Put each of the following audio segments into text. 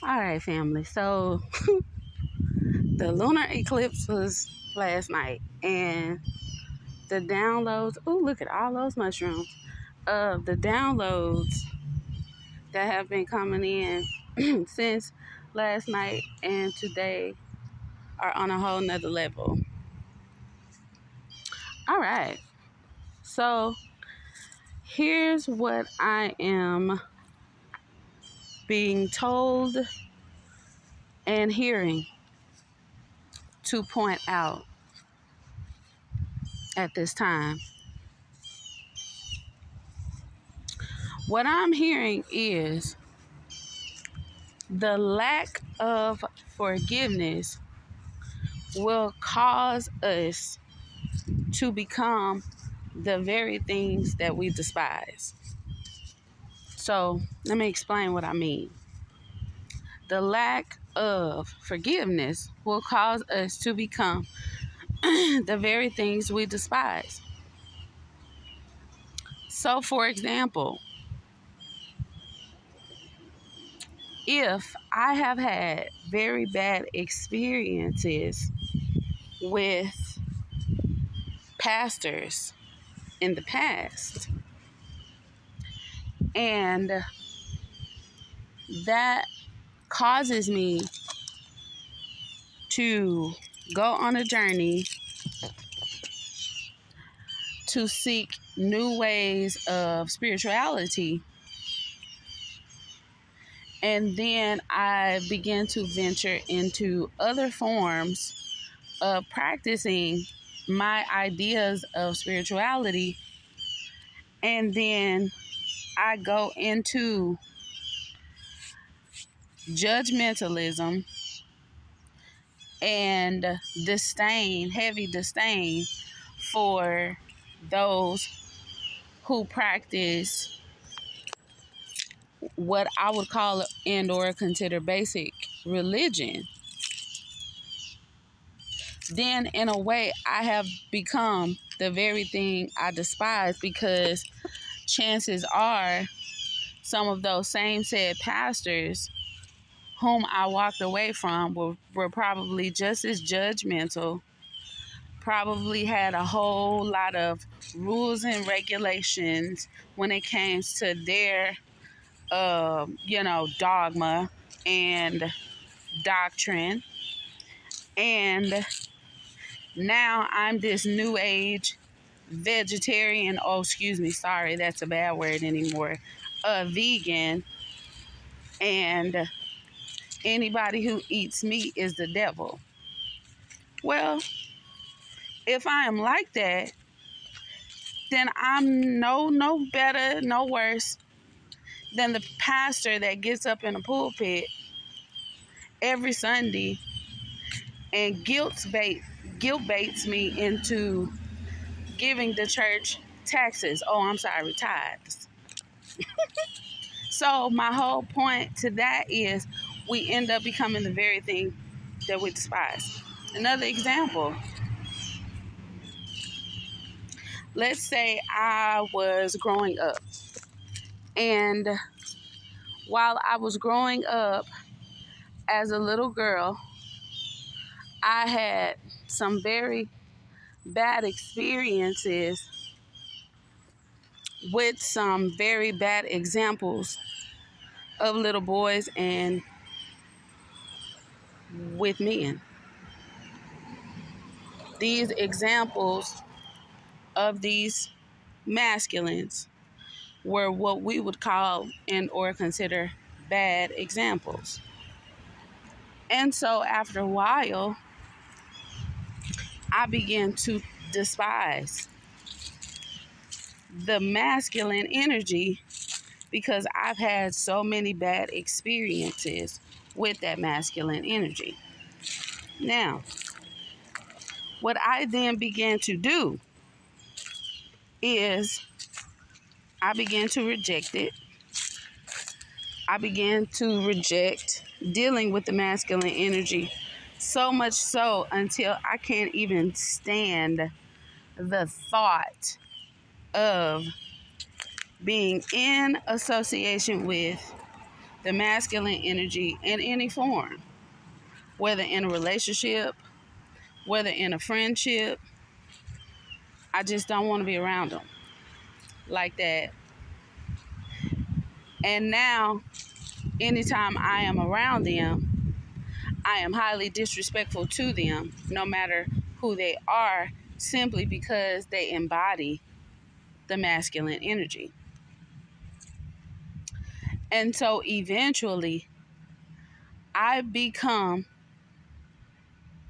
All right, family. So the lunar eclipse was last night, and the downloads. Oh, look at all those mushrooms. The downloads that have been coming in since last night and today are on a whole nother level. All right. So here's what I am being told and hearing to point out at this time. What I'm hearing is the lack of forgiveness will cause us to become the very things that we despise. So let me explain what I mean. The lack of forgiveness will cause us to become the very things we despise. So, for example, if I have had very bad experiences with pastors in the past, and that causes me to go on a journey to seek new ways of spirituality. And then I began to venture into other forms of practicing my ideas of spirituality. And then I go into judgmentalism and disdain, heavy disdain for those who practice what I would call and or consider basic religion. Then in a way I have become the very thing I despise, because chances are some of those same said pastors whom I walked away from were probably just as judgmental, probably had a whole lot of rules and regulations when it came to their dogma and doctrine. And now I'm this new age vegetarian. Oh, excuse me. Sorry, that's a bad word anymore. A vegan. And anybody who eats meat is the devil. Well, if I am like that, then I'm no better, no worse than the pastor that gets up in the pulpit every Sunday and guilt baits me into giving the church taxes. Oh, I'm sorry, tithes. So my whole point to that is we end up becoming the very thing that we despise. Another example. Let's say I was growing up, and while I was growing up as a little girl, I had some very bad experiences with some very bad examples of little boys and with men. These examples of these masculines were what we would call and or consider bad examples. And so after a while, I began to despise the masculine energy because I've had so many bad experiences with that masculine energy. Now, what I then began to do is I began to reject it. I began to reject dealing with the masculine energy, so much so until I can't even stand the thought of being in association with the masculine energy in any form, whether in a relationship, whether in a friendship. I just don't want to be around them like that. And now, anytime I am around them, I am highly disrespectful to them, no matter who they are, simply because they embody the masculine energy. And so eventually, I become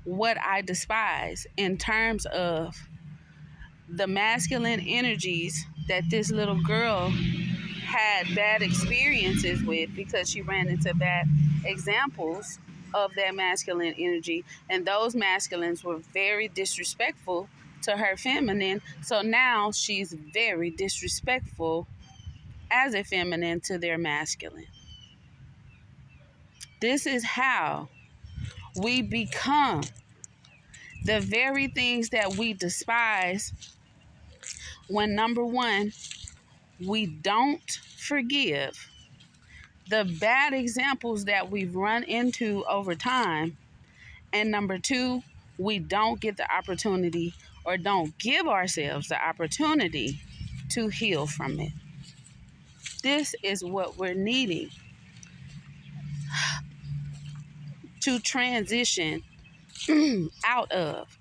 what I despise in terms of the masculine energies that this little girl had bad experiences with, because she ran into bad examples of that masculine energy, and those masculines were very disrespectful to her feminine. So now she's very disrespectful as a feminine to their masculine. This is how we become the very things that we despise when, number one, we don't forgive the bad examples that we've run into over time. And number two, we don't get the opportunity, or don't give ourselves the opportunity to heal from it. This is what we're needing to transition out of.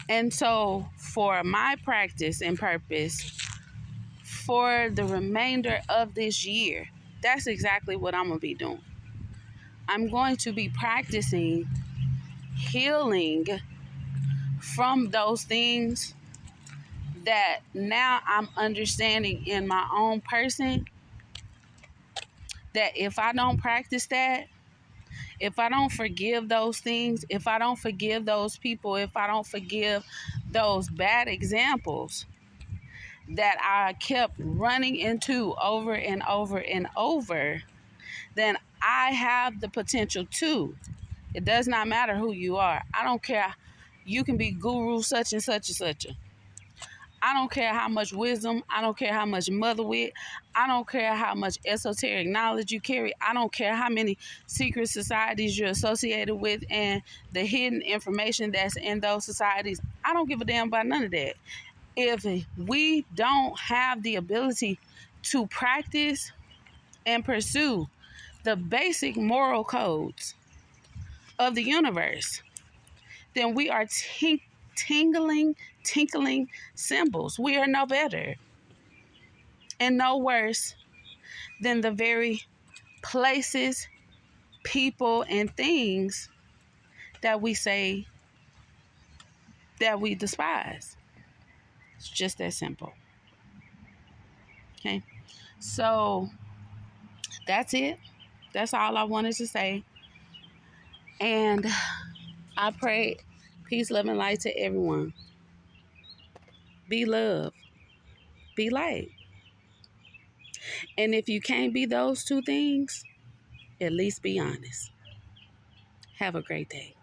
And so, for my practice and purpose for the remainder of this year, that's exactly what I'm going to be doing. I'm going to be practicing healing from those things that now I'm understanding in my own person, that if I don't practice that, if I don't forgive those things, if I don't forgive those people, if I don't forgive those bad examples that I kept running into over and over and over, then I have the potential to. It does not matter who you are. I don't care. You can be guru such and such and such. I don't care how much wisdom. I don't care how much mother wit. I don't care how much esoteric knowledge you carry. I don't care how many secret societies you're associated with and the hidden information that's in those societies. I don't give a damn about none of that. If we don't have the ability to practice and pursue the basic moral codes of the universe, then we are tinkling symbols. We are no better and no worse than the very places, people, and things that we say that we despise. It's just that simple. Okay. So that's it. That's all I wanted to say. And I pray peace, love, and light to everyone. Be love. Be light. And if you can't be those two things, at least be honest. Have a great day.